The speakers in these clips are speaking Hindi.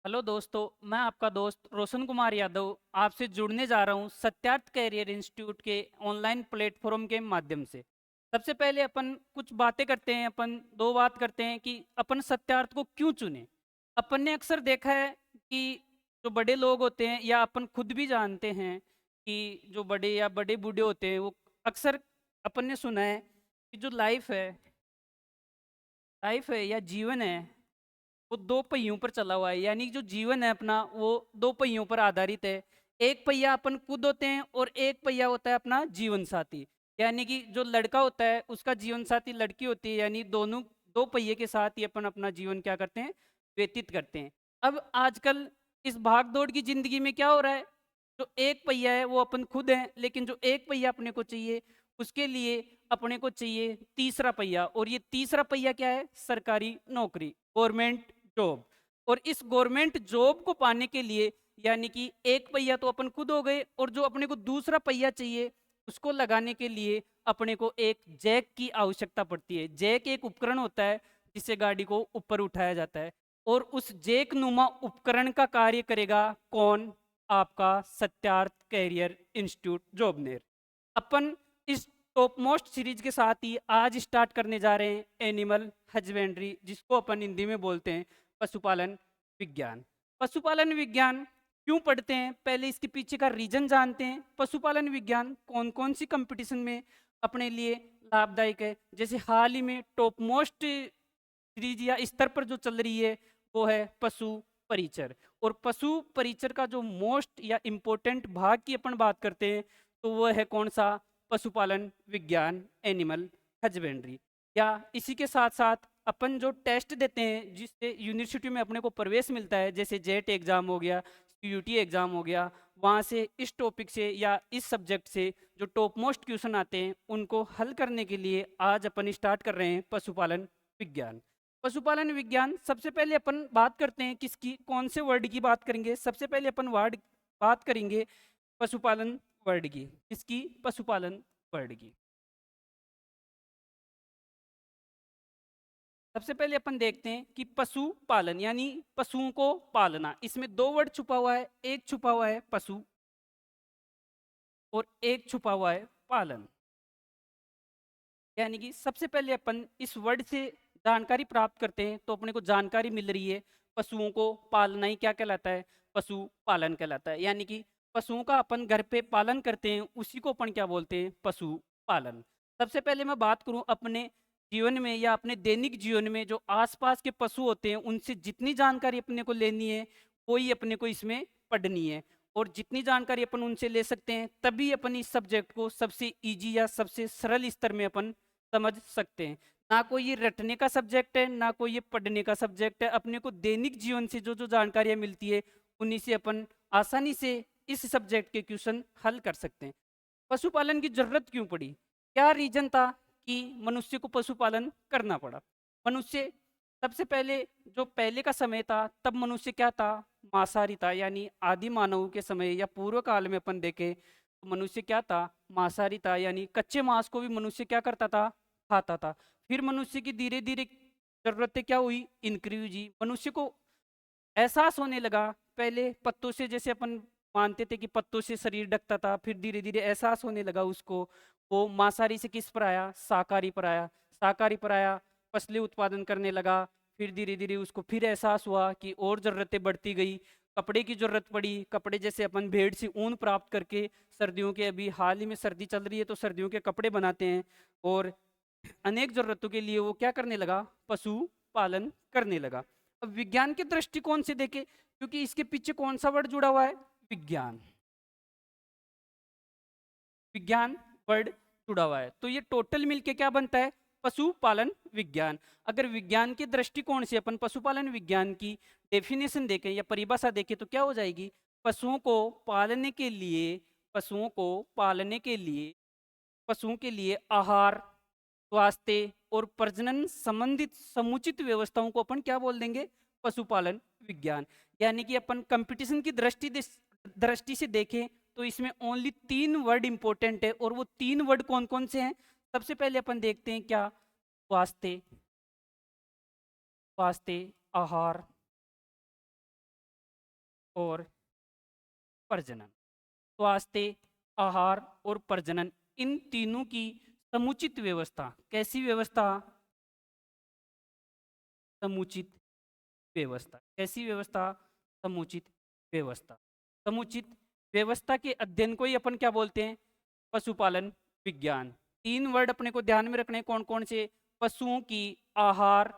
हेलो दोस्तों, मैं आपका दोस्त रोशन कुमार यादव आपसे जुड़ने जा रहा हूँ सत्यार्थ कैरियर इंस्टीट्यूट के ऑनलाइन प्लेटफॉर्म के माध्यम से। सबसे पहले अपन कुछ बातें करते हैं, अपन दो बात करते हैं कि अपन सत्यार्थ को क्यों चुने। अपन ने अक्सर देखा है कि जो बड़े लोग होते हैं या अपन खुद भी जानते हैं कि जो बड़े या बड़े बूढ़े होते हैं वो अक्सर अपन ने सुना है कि जो लाइफ है या जीवन है वो दो पहियों पर चला हुआ है। यानी जो जीवन है अपना वो दो पहियों पर आधारित है। एक पहिया अपन खुद होते हैं और एक पहिया होता है अपना जीवन साथी। यानी कि जो लड़का होता है उसका जीवन साथी लड़की होती है, यानी दोनों दो पहिए के साथ ही अपन अपना जीवन क्या करते हैं, व्यतीत करते हैं। अब आजकल इस भाग दौड़ की जिंदगी में क्या हो रहा है, जो एक पहिया है वो अपन खुद हैं, लेकिन जो एक पहिया अपने को चाहिए उसके लिए अपने को चाहिए तीसरा पहिया। और ये तीसरा पहिया क्या है, सरकारी नौकरी, गवर्नमेंट जॉब। और इस गवर्नमेंट जॉब को पाने के लिए यानी कि एक पहिया तो अपन खुद हो गए, और जो अपने को दूसरा पहिया चाहिए उसको लगाने के लिए अपने को एक जैक की आवश्यकता पड़ती है। जैक एक उपकरण होता है जिससे गाड़ी को ऊपर उठाया जाता है, और उस जैक नुमा उपकरण का कार्य करेगा कौन, आपका सत्यार्थ कैरियर इंस्टीट्यूट जॉबनेर। अपन इस टॉप मोस्ट सीरीज के साथ ही आज स्टार्ट करने जा रहे हैं एनिमल हजबेंड्री, जिसको अपन हिंदी में बोलते हैं पशुपालन विज्ञान। पशुपालन विज्ञान क्यों पढ़ते हैं, पहले इसके पीछे का रीजन जानते हैं। पशुपालन विज्ञान कौन कौन सी कंपटीशन में अपने लिए लाभदायक है। जैसे हाल ही में टॉप मोस्ट सीरीज या स्तर पर जो चल रही है वो है पशु परिचर। और पशु परिचर का जो मोस्ट या इम्पोर्टेंट भाग की अपन बात करते हैं तो वो है कौन सा, पशुपालन विज्ञान, एनिमल हजबेंड्री। या इसी के साथ साथ अपन जो टेस्ट देते हैं जिससे यूनिवर्सिटी में अपने को प्रवेश मिलता है, जैसे जेट एग्जाम हो गया, यूटी एग्जाम हो गया, वहाँ से इस टॉपिक से या इस सब्जेक्ट से जो टॉप मोस्ट क्वेश्चन आते हैं उनको हल करने के लिए आज अपन स्टार्ट कर रहे हैं पशुपालन विज्ञान। पशुपालन विज्ञान सबसे पहले अपन बात करते हैं किसकी, कौन से वर्ड की बात करेंगे। सबसे पहले अपन वर्ड बात करेंगे पशुपालन वर्ड की। किसकी, पशुपालन वर्ड की। सबसे पहले अपन देखते हैं कि पशु पालन यानी पशुओं को पालना। इसमें दो वर्ड छुपा हुआ है, एक छुपा हुआ है पशु और एक छुपा हुआ है पालन। यानी कि सबसे पहले अपन इस वर्ड से जानकारी प्राप्त करते हैं तो अपने को जानकारी मिल रही है पशुओं को पालना ही क्या कहलाता है, पशु पालन कहलाता है। यानी कि पशुओं का अपन घर पे पालन करते हैं उसी को अपन क्या बोलते हैं, पशु पालन। सबसे पहले मैं बात करूं अपने जीवन में या अपने दैनिक जीवन में जो आसपास के पशु होते हैं उनसे जितनी जानकारी अपने को लेनी है वही अपने को इसमें पढ़नी है। और जितनी जानकारी अपन उनसे ले सकते हैं तभी अपन इस सब्जेक्ट को सबसे इजी या सबसे सरल स्तर में अपन समझ सकते हैं। ना कोई ये रटने का सब्जेक्ट है ना कोई ये पढ़ने का सब्जेक्ट है। अपने को दैनिक जीवन से जो जो जानकारियां मिलती है उन्हीं से अपन आसानी से इस सब्जेक्ट के क्वेश्चन हल कर सकते हैं। पशुपालन की जरूरत क्यों पड़ी, क्या रीजन था कि मनुष्य को पशुपालन करना पड़ा। मनुष्य सबसे पहले जो पहले का समय था तब मनुष्य क्या था, मांसाहारी था। यानी आदि मानव के समय या पूर्व काल में अपन देखें तो मनुष्य क्या था, मांसाहारी था। यानी कच्चे मांस को भी मनुष्य क्या करता था, खाता था। फिर मनुष्य की धीरे धीरे जरूरतें क्या हुई, इंक्रीज हुई। मनुष्य को एहसास होने लगा, पहले पत्तों से जैसे अपन मानते थे कि पत्तों से शरीर ढकता था, फिर धीरे धीरे एहसास होने लगा उसको, वो मांसाहारी से किस पर आया, शाकाहारी पर आया। शाकाहारी पर आया, फसलें उत्पादन करने लगा। फिर धीरे धीरे उसको फिर एहसास हुआ कि और ज़रूरतें बढ़ती गई, कपड़े की ज़रूरत पड़ी। कपड़े जैसे अपन भेड़ से ऊन प्राप्त करके सर्दियों के, अभी हाल ही में सर्दी चल रही है तो सर्दियों के कपड़े बनाते हैं। और अनेक ज़रूरतों के लिए वो क्या करने लगा, पशु पालन करने लगा। अब विज्ञान के दृष्टिकोण से देखें, क्योंकि इसके पीछे कौन सा वर्ड जुड़ा हुआ है, विज्ञान। विज्ञान वर्ड जुड़ा हुआ है तो ये टोटल मिलके क्या बनता है, पशुपालन विज्ञान। अगर विज्ञान के दृष्टिकोण से अपन पशुपालन विज्ञान की डेफिनेशन देखें या परिभाषा देखें तो क्या हो जाएगी, पशुओं को पालने के लिए, पशुओं को पालने के लिए, पशुओं के लिए आहार, स्वास्थ्य और प्रजनन संबंधित समुचित व्यवस्थाओं को अपन क्या बोल देंगे, पशुपालन विज्ञान। यानी कि अपन कंपटीशन की दृष्टि से देखें तो इसमें ओनली तीन वर्ड इंपॉर्टेंट है, और वो तीन वर्ड कौन कौन से हैं। सबसे पहले अपन देखते हैं क्या, स्वास्थ्य, स्वास्थ्य, आहार और प्रजनन। स्वास्थ्य, आहार और प्रजनन, इन तीनों की समुचित व्यवस्था। कैसी व्यवस्था? समुचित व्यवस्था। कैसी व्यवस्था? समुचित व्यवस्था। समुचित व्यवस्था के अध्ययन को ही अपन क्या बोलते हैं? पशुपालन विज्ञान। तीन वर्ड अपने को ध्यान में रखने, कौन कौन से? पशुओं की आहार,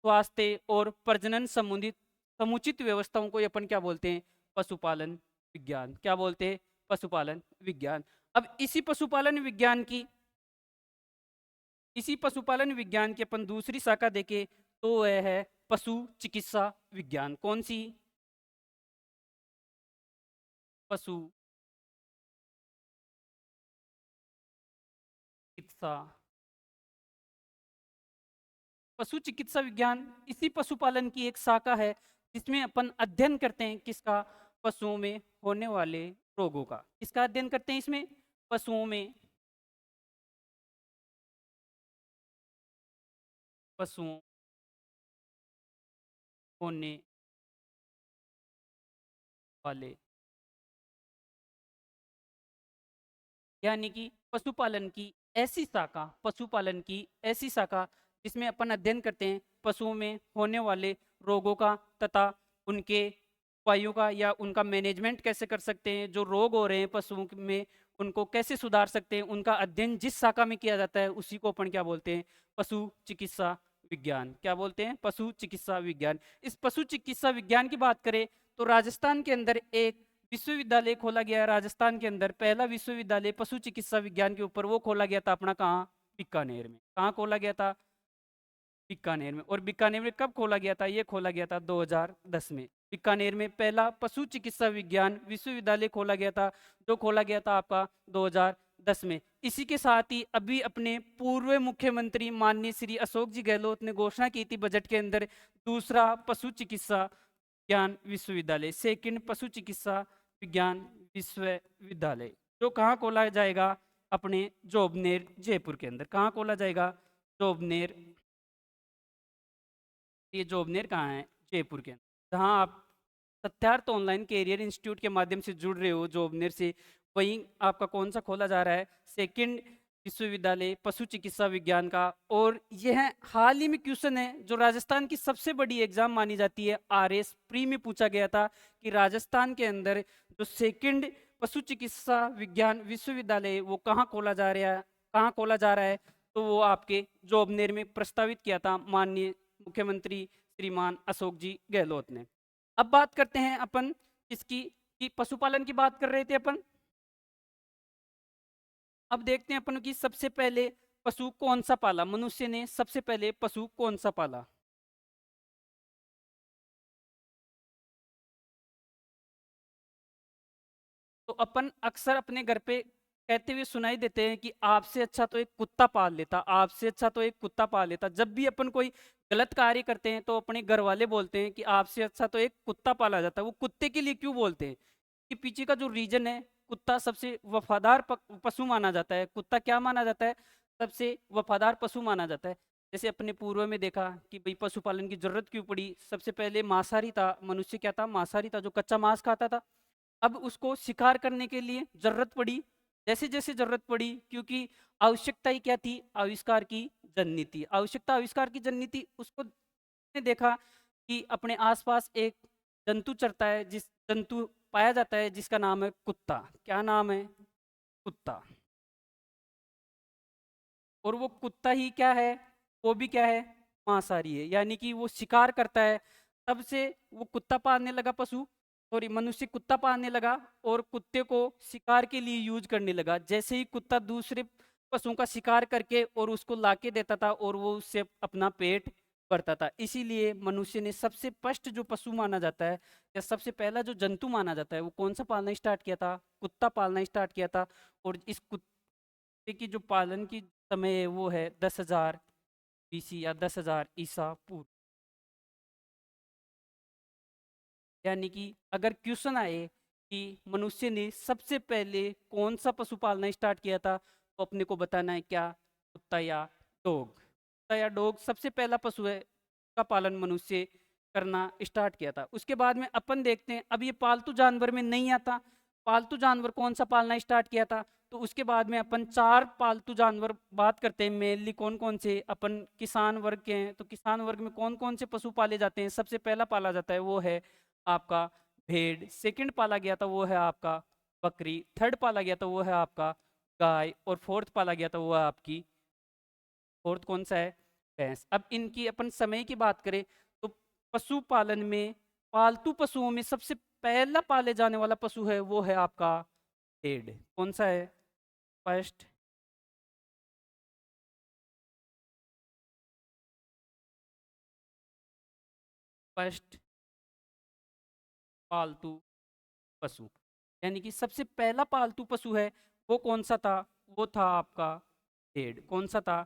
स्वास्थ्य और प्रजनन संबंधित समुचित व्यवस्थाओं को अपन क्या बोलते हैं? पशुपालन विज्ञान। क्या बोलते हैं? पशुपालन विज्ञान। अब इसी पशुपालन विज्ञान की अपन दूसरी शाखा देखें तो वह है पशु चिकित्सा विज्ञान। कौन सी? पशु चिकित्सा। पशु चिकित्सा विज्ञान इसी पशुपालन की एक शाखा है जिसमें अपन अध्ययन करते हैं किसका? पशुओं में होने वाले रोगों का। किसका अध्ययन करते हैं इसमें? पशुओं होने वाले, यानी कि पशुपालन की ऐसी शाखा जिसमें अपन अध्ययन करते हैं पशुओं में होने वाले रोगों का तथा उनके उपायों का, या उनका मैनेजमेंट कैसे कर सकते हैं, जो रोग हो रहे हैं पशुओं में उनको कैसे सुधार सकते हैं, उनका अध्ययन जिस शाखा में किया जाता है उसी को अपन क्या बोलते हैं? पशु चिकित्सा विज्ञान। क्या बोलते हैं? पशु चिकित्सा विज्ञान। इस पशु चिकित्सा विज्ञान की बात करें तो राजस्थान के अंदर एक विश्वविद्यालय खोला गया है। राजस्थान के अंदर पहला विश्वविद्यालय पशु चिकित्सा विज्ञान के ऊपर वो खोला गया था अपना, कहाँ? बीकानेर में। कहाँ खोला गया था? बीकानेर में। और बीकानेर में कब खोला गया था? ये खोला गया था 2010 में। बीकानेर में पहला पशु चिकित्सा विज्ञान विश्वविद्यालय खोला गया था, जो खोला गया था आपका 2010 में। इसी के साथ ही अभी अपने पूर्व मुख्यमंत्री माननीय श्री अशोक जी गहलोत ने घोषणा की थी बजट के अंदर, दूसरा पशु चिकित्सा विज्ञान विश्वविद्यालय, सेकंड पशु चिकित्सा विज्ञान विश्वविद्यालय, जो कहाँ खोला जाएगा? अपने जोबनेर जयपुर के अंदर। कहाँ खोला जाएगा? जोबनेर। ये जोबनेर कहाँ है? जयपुर के अंदर। जहाँ आप तथ्यार्थ ऑनलाइन कैरियर इंस्टीट्यूट के माध्यम से जुड़ रहे हो जोबनेर से, वहीं आपका कौन सा खोला जा रहा है? सेकंड विश्वविद्यालय पशु चिकित्सा विज्ञान का। और यह हाल ही में क्वेश्चन है जो राजस्थान की सबसे बड़ी एग्जाम मानी जाती है, आरएस प्री में पूछा गया था कि राजस्थान के अंदर जो सेकंड पशु चिकित्सा विज्ञान विश्वविद्यालय वो कहाँ खोला जा रहा है? कहाँ खोला जा रहा है? तो वो आपके जोबनेर में प्रस्तावित किया था माननीय मुख्यमंत्री श्रीमान अशोक जी गहलोत ने। अब बात करते हैं अपन इसकी, कि पशुपालन की बात कर रहे थे अपन। अब देखते हैं अपन की सबसे पहले पशु कौन सा पाला, मनुष्य ने सबसे पहले पशु कौन सा पाला? तो अपन अक्सर अपने घर पे कहते हुए सुनाई देते हैं कि आपसे अच्छा तो एक कुत्ता पाल लेता, आपसे अच्छा तो एक कुत्ता पाल लेता। जब भी अपन कोई गलत कार्य करते हैं तो अपने घर वाले बोलते हैं कि आपसे अच्छा तो एक कुत्ता पाला जाता। वो कुत्ते के लिए क्यों बोलते हैं? कि पीछे का जो रीजन है, कुत्ता सबसे वफादार पशु माना जाता है। कुत्ता क्या माना जाता है? सबसे वफादार पशु माना जाता है। जैसे अपने पूर्व में देखा कि भाई पशुपालन की जरूरत क्यों पड़ी? सबसे पहले मांसाहारी था मनुष्य, क्या था? मांसाहारी था, जो कच्चा मांस खाता था। अब उसको शिकार करने के लिए जरूरत पड़ी, जैसे जैसे जरूरत पड़ी, क्योंकि आवश्यकता ही क्या थी? आविष्कार की जननी थी। आवश्यकता आविष्कार की जननी थी। उसको ने देखा कि अपने आसपास एक जंतु चरता है, जिस जंतु पाया जाता है जिसका नाम है कुत्ता। क्या नाम है? कुत्ता। और वो कुत्ता ही क्या है? वो भी क्या है? मांसाहारी है, यानी कि वो शिकार करता है। तब से वो कुत्ता पालने लगा, पशु सॉरी मनुष्य कुत्ता पालने लगा और कुत्ते को शिकार के लिए यूज करने लगा। जैसे ही कुत्ता दूसरे पशुओं का शिकार करके और उसको लाके देता था और वो उससे अपना पेट भरता था। इसीलिए मनुष्य ने सबसे फर्स्ट जो पशु माना जाता है या सबसे पहला जो जंतु माना जाता है वो कौन सा पालना स्टार्ट किया था? कुत्ता पालना स्टार्ट किया था। और इस कुत्ते की जो पालन की समय है वो है 10,000 BC या 10,000 ईसा पूर्व। यानी कि अगर क्वेश्चन आए कि मनुष्य ने सबसे पहले कौन सा पशु पालना स्टार्ट किया था, तो अपने को बताना है क्या? कुत्ता या डॉग। कुत्ता या डॉग सबसे पहला पशु है का पालन मनुष्य करना स्टार्ट किया था। उसके बाद में अपन देखते हैं अब ये पालतू जानवर में नहीं आता। पालतू जानवर कौन सा पालना स्टार्ट किया था? तो उसके बाद में अपन 4 पालतू जानवर बात करते हैं मेनली कौन कौन से। अपन किसान वर्ग के हैं, तो किसान वर्ग में कौन कौन से पशु पाले जाते हैं? सबसे पहला पाला जाता है वो है आपका भेड़, सेकंड पाला गया था वो है आपका बकरी, थर्ड पाला गया था वो है आपका गाय, और फोर्थ पाला गया था वो है आपकी, फोर्थ कौन सा है? भैंस। अब इनकी अपन समय की बात करें तो पशुपालन में पालतू पशुओं में सबसे पहला पाले जाने वाला पशु है वो है आपका भेड़। कौन सा है? फर्स्ट फर्स्ट पालतू पशु, यानी कि सबसे पहला पालतू पशु है वो कौन सा था? वो था आपका भेड़। कौन सा था?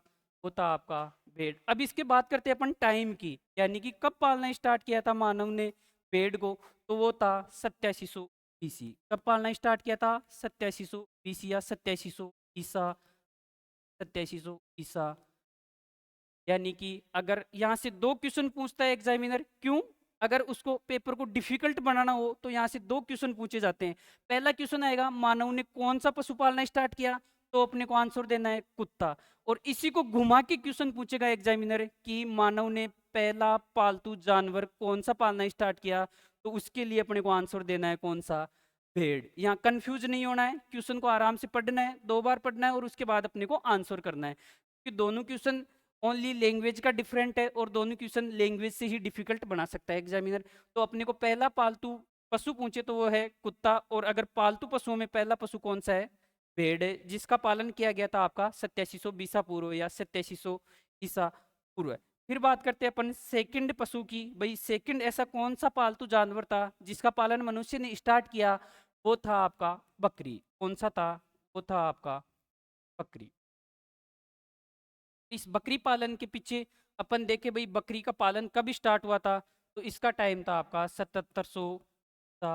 वो था आपका भेड़। अब इसके बात करते हैं अपन टाइम की, यानी कि कब पालना स्टार्ट किया था मानव ने भेड़ को? तो वो था 8700 बीसी। कब पालना स्टार्ट किया था? 8700 बीसी या 8700 ईसा, 8700 ईसा। यानी कि अगर यहाँ से 2 क्वेश्चन पूछता है एग्जामिनर, क्यों? अगर उसको पेपर को डिफिकल्ट बनाना हो तो यहाँ से 2 क्वेश्चन पूछे जाते हैं। पहला क्वेश्चन आएगा मानव ने कौन सा पशु पालना स्टार्ट किया, तो अपने को आंसर देना है कुत्ता। और इसी को घुमा के क्वेश्चन पूछेगा एग्जामिनर कि मानव ने पहला पालतू जानवर कौन सा पालना स्टार्ट किया, तो उसके लिए अपने को आंसर देना है कौन सा? भेड़। यहाँ कंफ्यूज नहीं होना है, क्वेश्चन को आराम से पढ़ना है, 2 बार पढ़ना है और उसके बाद अपने को आंसर करना है, क्योंकि दोनों क्वेश्चन ओनली लैंग्वेज का डिफरेंट है और दोनों क्वेश्चन लैंग्वेज से ही डिफिकल्ट बना सकता है एग्जामिनर। तो अपने को पहला पालतू पशु पूछे तो वो है कुत्ता, और अगर पालतू पशुओं में पहला पशु कौन सा है? भेड़ है, जिसका पालन किया गया था आपका 8700 बीसा पूर्व या 8700 ईसा पूर्व। फिर बात करते हैं अपन सेकंड पशु की। भाई सेकंड ऐसा कौन सा पालतू जानवर था जिसका पालन मनुष्य ने स्टार्ट किया? वो था आपका बकरी। कौन सा था? वो था आपका बकरी। इस बकरी पालन के पीछे अपन देखे भाई बकरी का पालन कब स्टार्ट हुआ था, तो इसका टाइम था आपका 7700 था।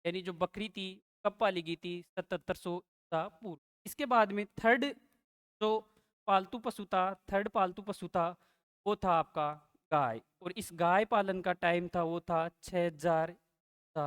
यानी जो बकरी थी कब पाली गई थी? 7700 था पूर्व। इसके बाद में थर्ड जो पालतू पशु था, थर्ड पालतू पशु था वो था आपका गाय, और इस गाय पालन का टाइम था वो था 6000 था।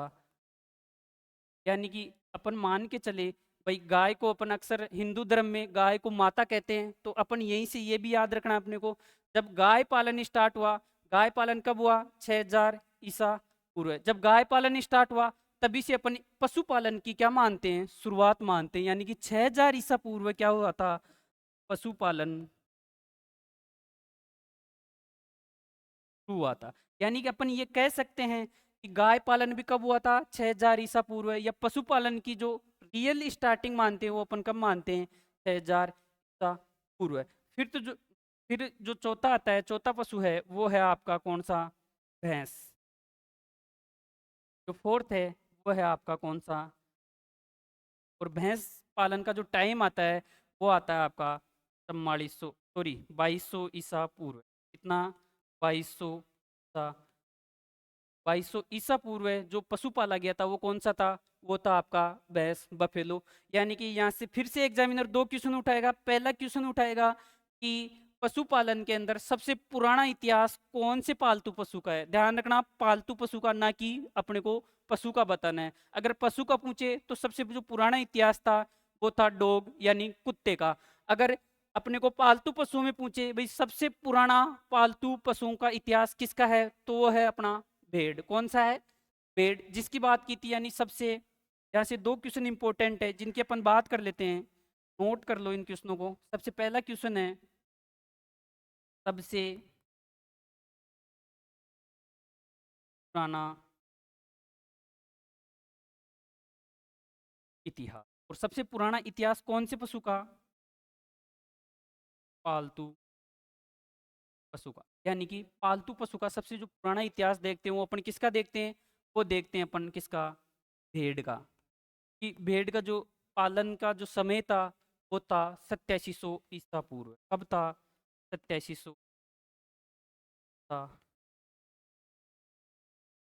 यानी कि अपन मान के चले भाई गाय को अपन अक्सर हिंदू धर्म में गाय को माता कहते हैं, तो अपन यहीं से ये भी याद रखना है अपने को, जब गाय पालन स्टार्ट हुआ, गाय पालन कब हुआ? 6000 ईसा पूर्व। जब गाय पालन स्टार्ट हुआ तभी से अपन पशुपालन की क्या मानते हैं? शुरुआत मानते हैं, यानी कि 6000 ईसा पूर्व क्या हुआ था? पशुपालन शुरू हुआ था। यानी कि अपन ये कह सकते हैं कि गाय पालन भी कब हुआ था? 6000 ईसा पूर्व। या पशुपालन की जो रियल स्टार्टिंग मानते हैं वो अपन कब मानते हैं? 6000 ईसा पूर्व। फिर जो चौथा आता है, चौथा पशु है वो है आपका कौन सा? भैंस। जो फोर्थ है वो है आपका कौन सा? और भैंस पालन का जो टाइम आता है वो आता है आपका 4400 सॉरी 2200 ईसा पूर्व। कितना? 2200 ईसा 2200 ईसा पूर्व है जो पशु पाला गया था वो कौन सा था? वो था आपका भैंस, बफेलो। यानी कि यहाँ से फिर से एग्जामिनर 2 क्वेश्चन उठाएगा। पहला क्वेश्चन उठाएगा कि पशुपालन के अंदर सबसे पुराना इतिहास कौन से पालतू पशु का है? ध्यान रखना पालतू पशु का, ना कि अपने को पशु का बताना है। अगर पशु का पूछे तो सबसे जो पुराना इतिहास था वो था डॉग यानी कुत्ते का। अगर अपने को पालतू पशुओं में पूछे भाई सबसे पुराना पालतू पशुओं का इतिहास किसका है, तो वो है अपना भेड़। कौन सा है? भेड़, जिसकी बात की थी। यानी सबसे, यहाँ से 2 क्वेश्चन इंपॉर्टेंट है जिनकी अपन बात कर लेते हैं, नोट कर लो इन क्वेश्चनों को। सबसे पहला क्वेश्चन है सबसे पुराना इतिहास। और सबसे पुराना इतिहास कौन से पशु का? पालतू पशु का। यानी कि पालतू पशु का सबसे जो पुराना इतिहास देखते हैं वो अपन किसका देखते हैं? वो देखते हैं अपन किसका? भेड़ का। कि भेड़ का जो पालन का जो समय था वो था 8700 ईसा पूर्व। कब था? 8700 था।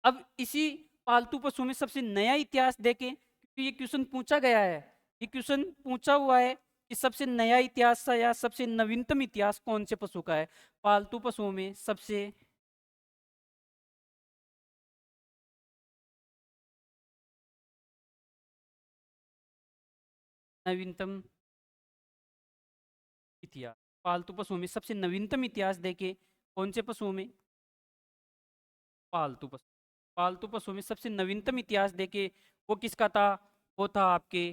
अब इसी पालतू पशु में सबसे नया इतिहास देखें, क्योंकि ये क्वेश्चन पूछा गया है, ये क्वेश्चन पूछा हुआ है कि सबसे नया इतिहास या सबसे नवीनतम इतिहास कौन से पशु का है? पालतू पशुओं में सबसे नवीनतम इतिहास, पालतू पशुओं में सबसे नवीनतम इतिहास देखे कौन से पशुओं में? पालतू पशु। पालतू पशुओं में सबसे नवीनतम इतिहास देखे वो किसका था? वो था आपके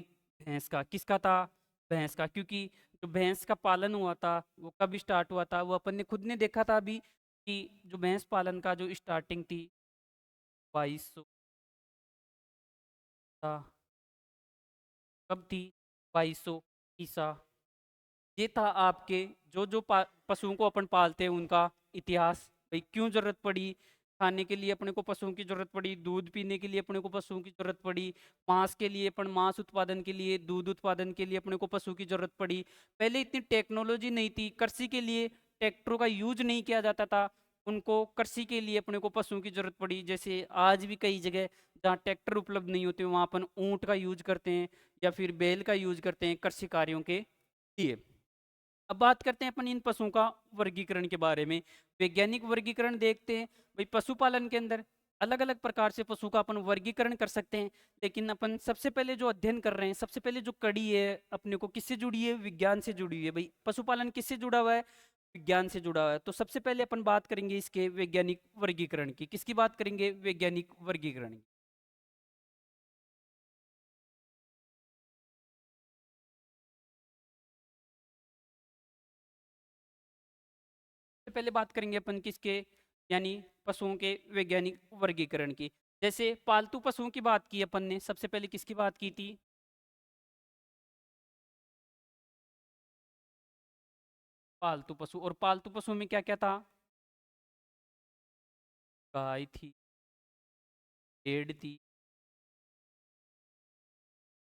भैंस का। किसका था? भैंस का। क्योंकि जो भैंस का पालन हुआ था वो कब स्टार्ट हुआ था? वो अपन ने खुद ने देखा था अभी कि जो भैंस पालन का जो स्टार्टिंग थी 2200 था। कब थी? 2200 ईसा। ये था आपके जो पशुओं को अपन पालते हैं उनका इतिहास। भाई क्यों जरूरत पड़ी? खाने के लिए अपने को पशुओं की जरूरत पड़ी, दूध पीने के लिए अपने को पशुओं की जरूरत पड़ी, मांस के लिए अपन मांस उत्पादन के लिए, दूध उत्पादन के लिए अपने को पशु की जरूरत पड़ी। पहले इतनी टेक्नोलॉजी नहीं थी, कृषि के लिए ट्रैक्टरों का यूज नहीं किया जाता था, उनको कृषि के लिए अपने को पशुओं की जरूरत पड़ी। जैसे आज भी कई जगह जहाँ ट्रैक्टर उपलब्ध नहीं होते वहाँ अपन ऊंट का यूज करते हैं या फिर बैल का यूज करते हैं कृषि कार्यों के लिए। अब बात करते हैं अपन इन पशुओं का वर्गीकरण के बारे में। वैज्ञानिक वर्गीकरण देखते हैं। भाई पशुपालन के अंदर अलग अलग प्रकार से पशु का अपन वर्गीकरण कर सकते हैं, लेकिन अपन सबसे पहले जो अध्ययन कर रहे हैं, सबसे पहले जो कड़ी है अपने को किससे जुड़ी है? विज्ञान से जुड़ी हुई है। भाई पशुपालन किससे जुड़ा हुआ है? विज्ञान से जुड़ा हुआ है। तो सबसे पहले अपन बात करेंगे इसके वैज्ञानिक वर्गीकरण की। किसकी बात करेंगे? वैज्ञानिक वर्गीकरण की। सबसे पहले बात करेंगे अपन किसके, यानी पशुओं के वैज्ञानिक वर्गीकरण की। जैसे पालतू पशुओं की बात की अपन ने, सबसे पहले किसकी बात की थी? पालतू पशु। और पालतू पशुओं में क्या क्या था? गाय थी, भेड़ थी,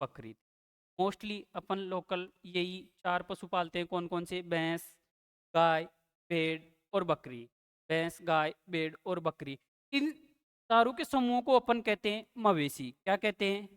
बकरी थी। मोस्टली अपन लोकल यही चार पशु पालते हैं। कौन कौन से? भैंस, गाय, भेड़ और बकरी। भैंस, गाय, भेड़ और बकरी। इन चारों के समूह को अपन कहते हैं मवेशी। क्या कहते हैं?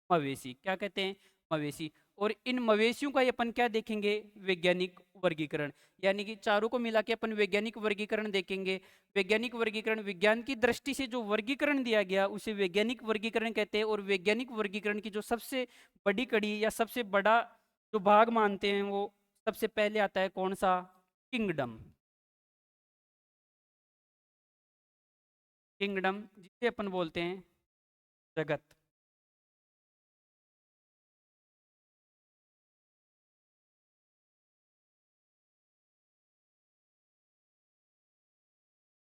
मवेशी। क्या कहते हैं? मवेशी। और इन मवेशियों का ही अपन क्या देखेंगे? वैज्ञानिक वर्गीकरण। यानी कि चारों को मिला के अपन वैज्ञानिक वर्गीकरण देखेंगे। वैज्ञानिक वर्गीकरण, विज्ञान की दृष्टि से जो वर्गीकरण दिया गया उसे वैज्ञानिक वर्गीकरण कहते हैं। और वैज्ञानिक वर्गीकरण की जो सबसे बड़ी कड़ी या सबसे बड़ा जो भाग मानते हैं वो सबसे पहले आता है कौन सा? किंगडम। किंगडम जिसे अपन बोलते हैं जगत।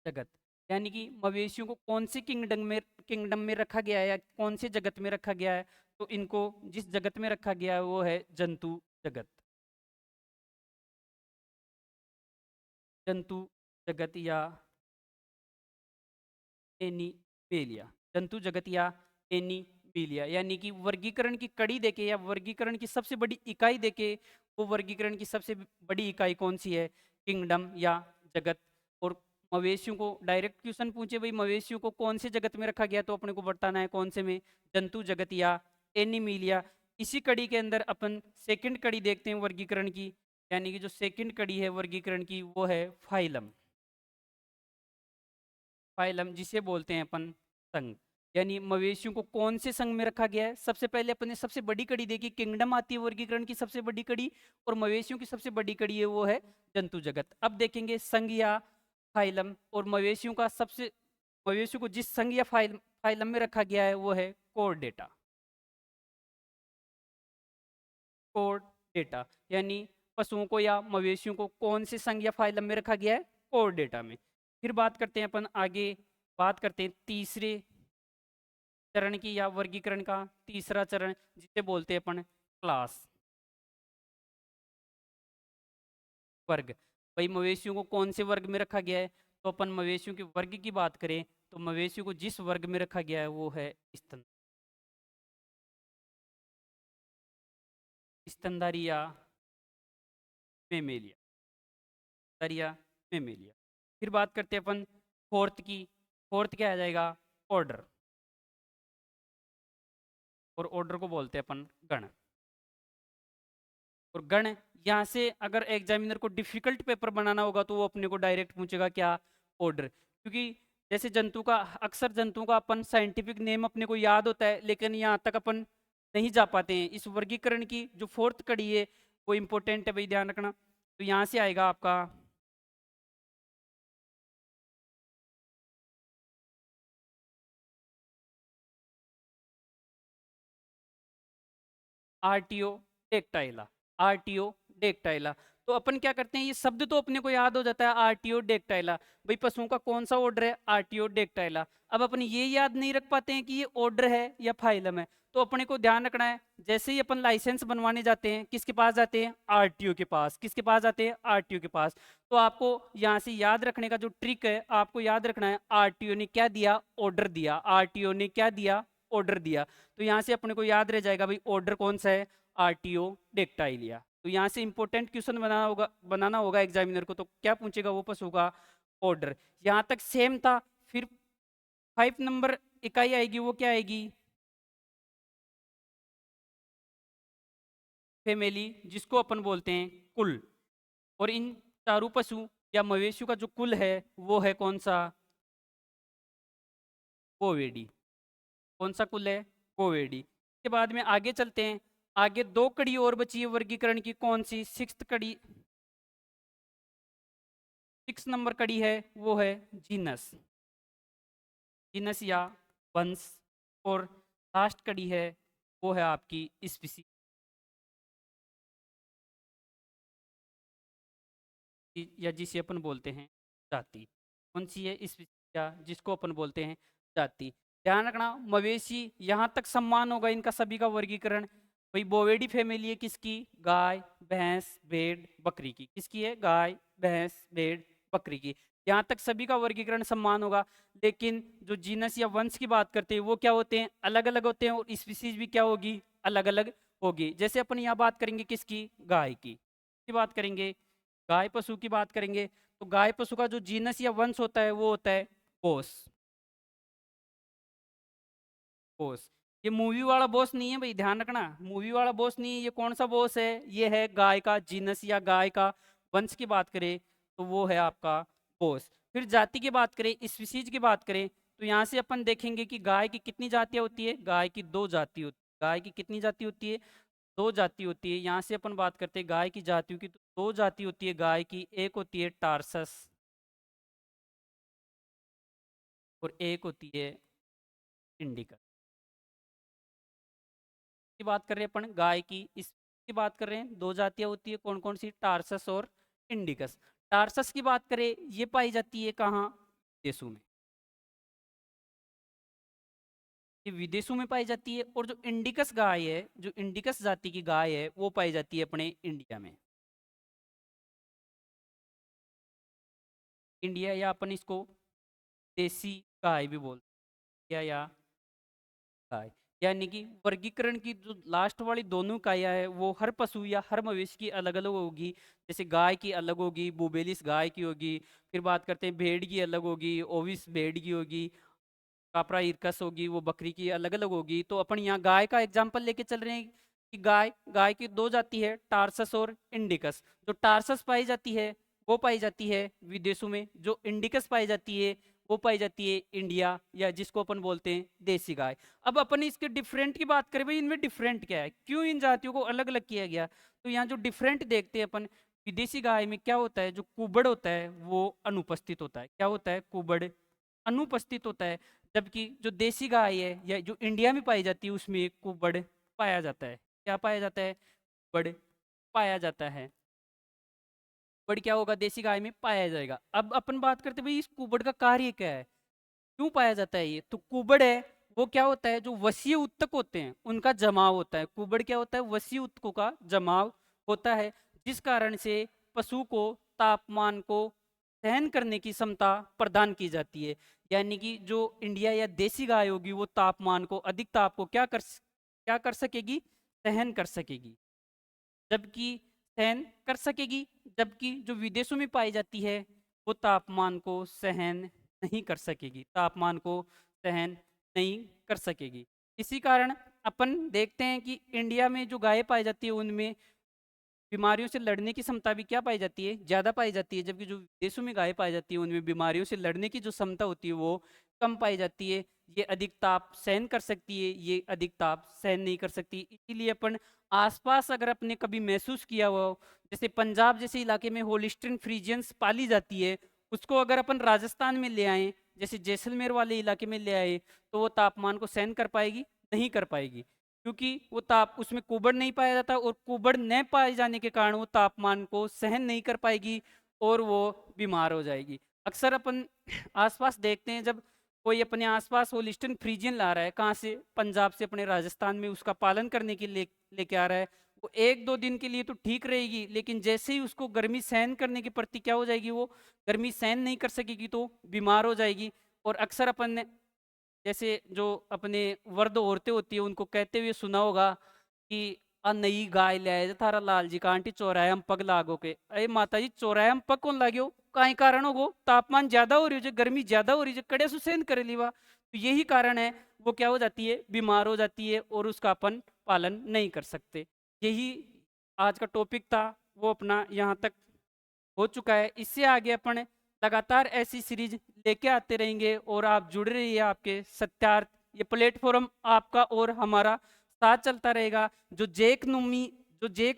जगत यानी कि मवेशियों को कौन से किंगडम में रखा गया है या कौन से जगत में रखा गया है? तो इनको जिस जगत में रखा गया है वो है जंतु जगत। जंतु जगत या एनिमेलिया। जंतु जगत या एनिमेलिया यानी कि वर्गीकरण की कड़ी देके या वर्गीकरण की सबसे बड़ी इकाई देके, वो वर्गीकरण की सबसे बड़ी इकाई कौन सी है? किंगडम या जगत। और मवेशियों को डायरेक्ट क्वेश्चन पूछे भाई मवेशियों को कौन से जगत में रखा गया, तो अपने को बताना है कौन से में? जंतु जगत या एनिमीलिया। इसी कड़ी के अंदर अपन सेकंड कड़ी देखते हैं वर्गीकरण की, यानी कि जो सेकंड कड़ी है वर्गीकरण की वो है फाइलम। फाइलम जिसे बोलते हैं अपन संघ। यानी मवेशियों को कौन से संघ में रखा गया है? सबसे पहले अपन ने सबसे बड़ी कड़ी देखी, किंगडम आती है वर्गीकरण की सबसे बड़ी कड़ी, और मवेशियों की सबसे बड़ी कड़ी है वो है जंतु जगत। अब देखेंगे संघ या फाइलम। और मवेशियों को जिस संघ या फाइलम में रखा गया है वो है कोर डेटा। कोर डेटा यानी पशुओं को या मवेशियों को कौन से संघ या फाइलम में रखा गया है? कोर डेटा में। फिर बात करते हैं अपन आगे, बात करते हैं तीसरे चरण की या वर्गीकरण का। तीसरा चरण जिसे बोलते हैं अपन क्लास, वर्ग। भाई मवेशियों को कौन से वर्ग में रखा गया है? तो अपन मवेशियों के वर्ग की बात करें तो मवेशियों को जिस वर्ग में रखा गया है वो है स्तनधारी या मेमेलिया। दरिया मेमेलिया। फिर बात करते हैं अपन फोर्थ की। फोर्थ क्या आ जाएगा? ऑर्डर। और ऑर्डर को बोलते हैं अपन गण। और गण, यहाँ से अगर एग्जामिनर को डिफिकल्ट पेपर बनाना होगा तो वो अपने को डायरेक्ट पूछेगा क्या? ऑर्डर। क्योंकि जैसे जंतु का, अक्सर जंतुओं का अपन साइंटिफिक नेम अपने को याद होता है, लेकिन यहाँ तक अपन नहीं जा पाते हैं। इस वर्गीकरण की जो फोर्थ कड़ी है वो इंपॉर्टेंट है भाई, ध्यान रखना। तो यहाँ से आएगा आपका आरटीओ डेक्टाइला, आरटीओ डेक्टाइला। तो अपन क्या करते हैं, ये शब्द तो अपने को याद हो जाता है, आरटीओ डेक्टाइला। भाई पशुओं का कौन सा ऑर्डर है, आरटीओ डेक्टाइला। अब अपन ये याद नहीं रख पाते हैं कि ये ऑर्डर है या फाइलम है, तो अपने को ध्यान रखना है, जैसे ही अपन लाइसेंस बनवाने जाते हैं किसके पास जाते हैं, आरटीओ के पास। किसके पास जाते हैं, आरटीओ के पास। तो आपको यहाँ से याद रखने का जो ट्रिक है, आपको याद रखना है आरटीओ ने क्या दिया, ऑर्डर दिया। आरटीओ ने क्या दिया, ऑर्डर दिया। तो यहाँ से अपने को याद रह जाएगा भाई ऑर्डर कौन सा है, आरटीओ डेक्टाइलिया। तो यहाँ से इंपॉर्टेंट क्वेश्चन बनाना होगा एग्जामिनर को, तो क्या पूछेगा वो पशु का ऑर्डर। यहाँ तक सेम था। फिर 5 नंबर इकाई आएगी, वो क्या आएगी, फैमिली, जिसको अपन बोलते हैं कुल। और इन चारों पशु या मवेशियों का जो कुल है वो है कौन सा, कोवेडी। कौन सा कुल है, कोवेडी। के बाद में आगे चलते हैं। आगे दो कड़ी और बची है वर्गीकरण की, कौन सी, सिक्स्थ कड़ी, 6 नंबर कड़ी है वो है जीनस, जीनस या वंश। और लास्ट कड़ी है वो है आपकी स्पीसी, या जिसे अपन बोलते हैं जाति। कौन सी है, स्पीसी या जिसको अपन बोलते हैं जाति। ध्यान रखना मवेशी, यहाँ तक सम्मान होगा इनका सभी का वर्गीकरण। भाई बोवेडी फैमिली है किसकी, गाय भैंस भेड़ बकरी की। किसकी है, गाय भैंस भेड़ बकरी की। यहाँ तक सभी का वर्गीकरण सम्मान होगा। लेकिन जो जीनस या वंश की बात करते हैं वो क्या होते हैं, अलग अलग होते हैं। और स्पीसीज भी क्या होगी, अलग अलग होगी। जैसे अपन यहाँ बात करेंगे किसकी, गाय की बात करेंगे, गाय पशु की बात करेंगे, तो गाय पशु का जो जीनस या वंश होता है वो होता है बोस। बोस, ये मूवी वाला बॉस नहीं है भाई, ध्यान रखना, मूवी वाला बॉस नहीं है। ये कौन सा बॉस है, ये है गाय का जीनस या गाय का वंश की बात करें तो वो है आपका बोस। फिर जाति की बात करें, स्पीसीज की बात करें, तो यहाँ से अपन देखेंगे कि गाय की कितनी जातियाँ होती है, गाय की दो जाति होती है। गाय की कितनी जाति होती है, दो जाति होती है। यहाँ से अपन बात करते हैं गाय की जातियों की, तो दो जाति होती है गाय की, एक होती है टार्सस और एक होती है इंडिका। की बात कर रहे हैं अपन गाय की, इसकी बात कर रहे हैं, दो जातियां होती है कौन कौन सी, टार्सस और इंडिकस। टार्सस की बात करें, ये पाई जाती है कहाँ, देशों में, ये विदेशों में पाई जाती है। और जो इंडिकस गाय है, जो इंडिकस जाति की गाय है वो पाई जाती है अपने इंडिया में। इंडिया, या अपन इसको देसी गाय भी बोलते हैं, या गाय। यानी कि वर्गीकरण की जो लास्ट वाली दोनों इकाइयाँ है वो हर पशु या हर मवेशी की अलग अलग होगी। जैसे गाय की अलग होगी, बुबेलिस गाय की होगी। फिर बात करते हैं भेड़ की अलग होगी, ओविस भेड़ की होगी, कापरा इरकस होगी, वो बकरी की अलग अलग होगी। तो अपन यहाँ गाय का एग्जाम्पल लेके चल रहे हैं कि गाय, गाय की दो जाति है, टार्सस और इंडिकस। जो टार्सस पाई जाती है वो पाई जाती है विदेशों में, जो इंडिकस पाई जाती है वो पाई जाती है इंडिया, या जिसको अपन बोलते हैं देसी गाय। अब अपन इसके डिफरेंट की बात करें, भाई इनमें डिफरेंट क्या है, क्यों इन जातियों को अलग अलग किया गया। तो यहाँ जो डिफरेंट देखते हैं अपन, विदेशी गाय में क्या होता है, जो कुबड़ होता है वो अनुपस्थित होता है। क्या होता है, कुबड़ अनुपस्थित होता है। जबकि जो देसी गाय है या जो इंडिया में पाई जाती है उसमें कुबड़ पाया जाता है। क्या पाया जाता है, कुबड़ पाया जाता है। कुबड़ क्या होगा, देसी गाय में पाया जाएगा। अब अपन बात करते हैं भाई इस कुबड़ का कार्य क्या है, क्यों पाया जाता है ये। तो कुबड़ है वो क्या होता है, जो वसीय उत्तक होते हैं उनका जमाव होता है। कुबड़ क्या होता है, वसीय उत्तकों का जमाव होता है, जिस कारण से पशु को तापमान को सहन करने की क्षमता प्रदान की जाती है। यानी कि जो इंडिया या देसी गाय होगी वो तापमान को, अधिक ताप को क्या कर सकेगी, सहन कर सकेगी। जबकि सहन कर सकेगी, जबकि जो विदेशों में पाई जाती है वो तापमान को सहन नहीं कर सकेगी, तापमान को सहन नहीं कर सकेगी। इसी कारण अपन देखते हैं कि इंडिया में जो गाय पाई जाती है उनमें बीमारियों से लड़ने की क्षमता भी क्या पाई जाती है, ज़्यादा पाई जाती है। जबकि जो देशों में गाय पाई जाती है उनमें बीमारियों से लड़ने की जो क्षमता होती है वो कम पाई जाती है, ये अधिक ताप सहन कर सकती है, ये अधिक ताप सहन नहीं कर सकती। इसीलिए अपन आसपास अगर आपने कभी महसूस किया हुआ हो, जैसे पंजाब जैसे इलाके में होलिस्टीन फ्रीजियंस पाली जाती है, उसको अगर अपन राजस्थान में ले आए, जैसे जैसलमेर वाले इलाके में ले आए, तो वो तापमान को सहन कर पाएगी? नहीं कर पाएगी, क्योंकि वो ताप उसमें कुबड़ नहीं पाया जाता, और कुबड़ न पाए जाने के कारण वो तापमान को सहन नहीं कर पाएगी और वो बीमार हो जाएगी। अक्सर अपन आसपास देखते हैं, जब कोई अपने आसपास होलिस्टीन फ्रीजियन ला रहा है, कहाँ से? पंजाब से, अपने राजस्थान में उसका पालन करने के लिए लेके आ रहा है, वो 1-2 दिन के लिए तो ठीक रहेगी, लेकिन जैसे ही उसको गर्मी सहन करने के प्रति क्या हो जाएगी, वो गर्मी सहन नहीं कर सकेगी, तो बीमार हो जाएगी। और अक्सर अपन ने जैसे जो अपने वर्ध औरतें होती है, उनको कहते हुए सुना होगा कि आ नई गाय ले आए थारा लाल जी का आंटी चौराहे हम पग लागो के। अरे माता जी, चौराहे हम पग कौन लाग्यो? काई कारण होगो? तापमान ज्यादा हो रही है, गर्मी ज्यादा हो रही है, कड़े से सहन करे लीवा, तो यही कारण है, वो क्या हो जाती है, बीमार हो जाती है, और उसका अपन पालन नहीं कर सकते। यही आज का टॉपिक था, वो अपना यहाँ तक हो चुका है। इससे आगे अपन लगातार ऐसी सीरीज लेके आते रहेंगे, और आप जुड़े रहिए। आपके सत्यार्थ ये प्लेटफॉर्म आपका और हमारा साथ चलता रहेगा। जो जेक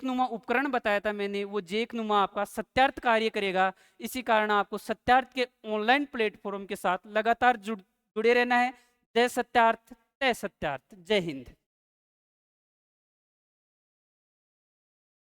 नुमा उपकरण बताया था मैंने, वो जेक नुमा आपका सत्यार्थ कार्य करेगा। इसी कारण आपको सत्यार्थ के ऑनलाइन प्लेटफॉर्म के साथ लगातार जुड़े रहना है। जय सत्यार्थ, जय सत्यार्थ, जय हिंद।